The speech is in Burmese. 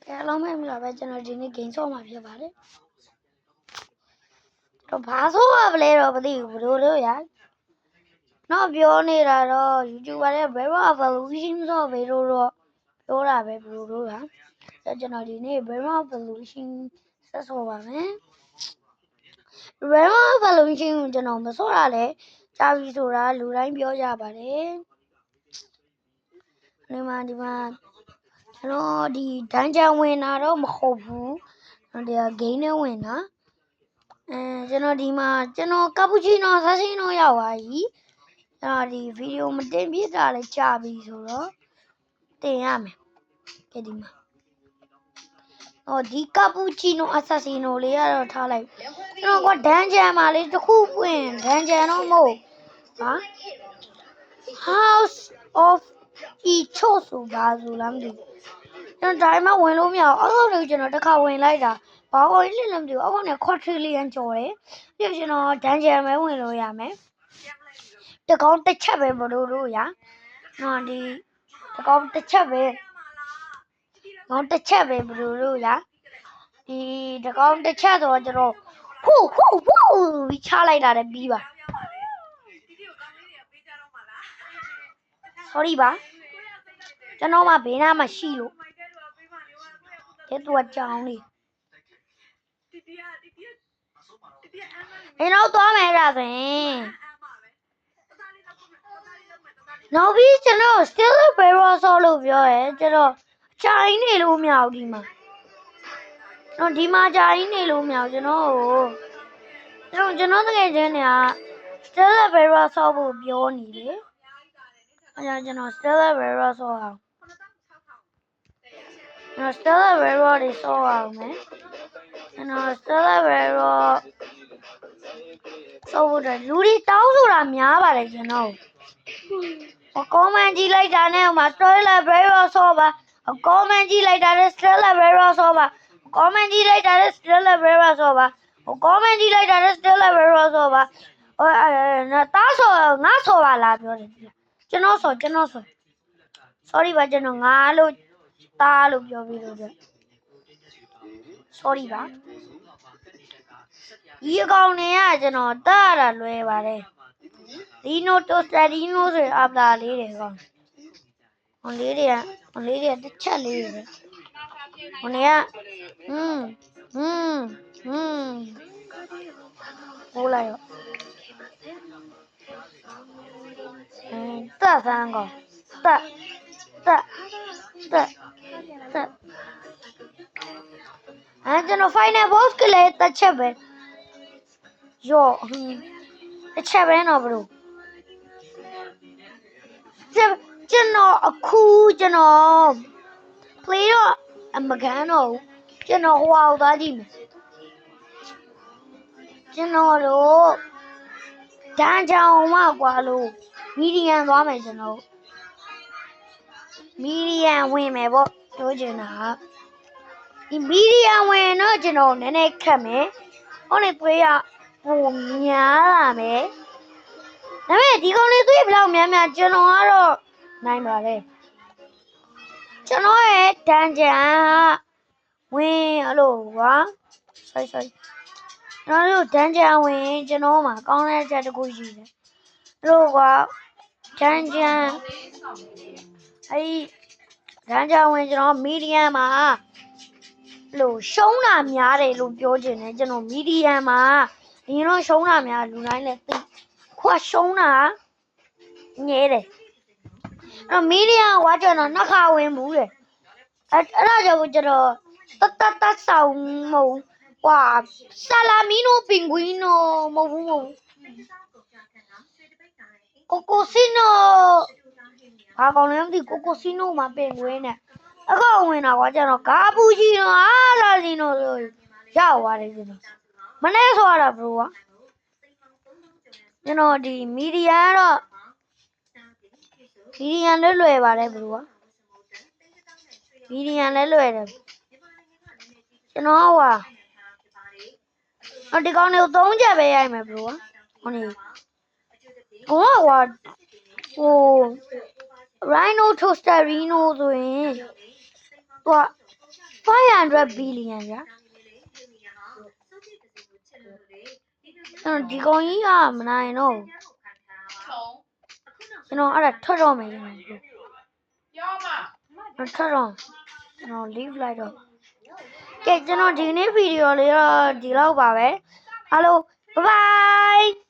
အားလုံးပဲမလားပဲကျွန်တော်ဒီနေ့ game ဆော့မှာဖြစ်ပါတယ်တော့ဘာဆော့ရပလဲတော့မသိဘူးဘလို့လို့ရတော့ပြောနေတာတော့ YouTuber ရဲ့ Brave Evolution ဆော့ပေးလို့တော့ပြောတာပဲဘလို့လို့ရကျွန်တော်ဒီနေ့ Brave Evolution ဆက်ဆော့ပါမယ် Brave Evolution ကိုကျွန်တော်မဆော့ရလဲကြာပြီဆိုတာလူတိုင်းပြောကြပါတယ်ဒီမှာကျွန်တော်ဒီဒန်ဂျန်ဝင်တာတော့မဟုတ်ဘူးဒီက game နဲ့ဝင်တာကျွန်တော်ဒီမှာကျွန်တော်ကပူချီနိုဆာစီနိုရောက်သွားပြီကျွန်တော်ဒီဗီဒီယိုမတင်ပြတာလည်းကြာပြီဆိုတော့တင်ရမယ်ကဲဒီမှာဒီကပူချီနိုအဆာစီနိုလေးကတော့ထားလိုက်ကျွန်တော်ကဒန်ဂျန်မှာလေးတစ်ခုပွင့်ဒန်ဂျန်တော့မဟုတ်ဟာ House of Ichos ဆိုပါဆိုလားမသိဘူးကျွန်တော်ဒါမှဝင်လို့မရအောင်အောက်ကနေကျွန်တော်တစ်ခါဝင်လိုက်တာဘာဝင်လဲမသိဘူးအောက်ကနေ4 trillion ကျော်တယ်ပြီးကျွန်တော်ဒန်ဂျန်ပဲဝင်လို့ရမယ်တကောင်တစ်ချက်ပဲမလို့ရဒီတကောင်တစ်ချက်ပဲကောင်တစ်ချက်ပဲမလို့ရဒီတကောင်တစ်ချက်ဆိုတော့ကျွန်တော်ဟူးပြီးချလိုက်တာလည်းပြီးပါ sorry ပါကျွန်တော်မှဘေးနားမှာရှိလို့တဲ့သူကကြောင်းလေးနောက်သွားမယ်အဲ့ဒါဆိုရင်နောက်ပြီးကျွန်တော် still barrel ဆော့လို့ပြောရဲကျွန်တော်ဂျိုင်းနေလို့မရဘူးဒီမှာဒီမှာဂျိုင်းနေလို့မရဘူးကျွန်တော်တကယ်ချင်းနေက still barrel ဆော့ဖို့ပြောနေတယ်အဲ့ကျွန်တော် still barrel ဆော့အောင်Stella Vero တွေဆော့အောင်မယ်ကျွန်တော် Stella Vero ဆော့ဖို့လူတွေတောင်းဆိုတာများပါတယ်ကျွန်တော်comment ကြည့်လိုက်တာနဲ့ဟိုမှာ Stella Vero ဆော့ပါ comment ကြည့်လိုက်တာနဲ့ Stella Vero ဆော့ပါ comment ကြည့်လိုက်တာနဲ့ Stella Vero ဆော့ပါ comment ကြည့်လိုက်တာနဲ့ Stella Vero ဆော့ပါတားဆော့ငါဆော့ပါလားပြောတယ်ကျွန်တော်ဆော့ sorry ပါကျွန်တော်ငါလို့တားလို့ပြောပြီးလို့ sorry ပါဒီအကောင်တွေကကျွန်တော်တားရတာလွယ်ပါတယ်ဒီနိုတိုစတာဒီနိုဆိုအပလာလေးတွေကောင်ဟိုလေးတွေကတစ်ချက်လေးတွေဟိုနေကဟိုလိုက်ရောတက်ဆန်းကောင်တက်ကျွန်တော် final boss ကလေးတစ်ချက်ပဲယောတစ်ချက်ပဲတော့ဘလို့ကျွန်တော်အခုကျွန်တော် play တော့အမကန်တော့ကျွန်တော်ဟိုအောင်သွားကြည့်မယ်ကျွန်တော်တို့ဒန်ချောင်းမှာကွာလို့မီဒီယံသွားမယ်ကျွန်တော်မီဒီယံဝင်မယ်ပေါ့ပြောချင်တာဒီမီဒီယံဝင်တော့ကျွန်တော်နည်းနည်းခက်မယ်ဟိုနေသွေးရပုံများလာမယ်ဒါပေမဲ့ဒီကောင်လေးသွေးဘယ်လောက်များများကျွန်တော်ကတော့နိုင်ပါလေကျွန်တော်ရဲ့ဒန်ဂျန်ဝင်အဲ့လိုကွာsorry ကျွန်တော်တို့ဒန်ဂျန်ဝင်ကျွန်တော်မှာကောင်းတဲ့ချက်တစ်ခုရှိတယ်အဲ့လိုကွာဒန်ဂျန်ဒန်ဂျန်ဝင်ကျွန်တော်မီဒီယံမှာလို့ရှုံးတာများတယ်လို့ပြောချင်တယ်ကျွန်တော်မီဒီယံမှာဒီတော့ရှုံးတာများလူတိုင်းလည်းသိခွာရှုံးတာငဲတယ်အဲ့မီဒီယံကကျွန်တော်နှစ်ခါဝင်ဘူးတယ်အဲ့ဒါကြောင့်ကျွန်တော်တတ်ဆောင်မဟုတ်ကွာဆာလာမီနိုပင်ဂွီနိုမဟုတ်ဘူးကိုကိုစီနိုဘာကောင်းလဲမသိကိုကိုစီနိုမှာပင်ဂွင်းနဲ့အကောင့်ဝင်တာကွာကျွန်တော်ကာပူချီနိုအားလာစီနိုဆိုရောက်သွားတယ်ကျွန်တော်မနေ့ဆိုရတာဘလို့ကွာကျွန်တော်ဒီမီဒီယံတော့မီဒီယံလည်းလွယ်ပါတယ်ဘလို့ကွာမီဒီယံလည်းလွယ်တယ်ကျွန်တော်ဒီကောင်လေးကို3ချက်ပဲရိုက်မယ်ဘလို့ကွာဟိုနေဟိုRhino Toaster Reno ဆိုရင်သူက 500 billion ဗျာဒီကောင်ကြီးကမနိုင်တော့ကျွန်တော်အဲ့ဒါထွက်တော့မယ်ကျွန်တော်ထွက်တော့ကျွန်တော် leave လိုက်တော့ကဲကျွန်တော်ဒီနေ့ဗီဒီယိုလေးတော့ဒီလောက်ပါပဲအားလုံး bye bye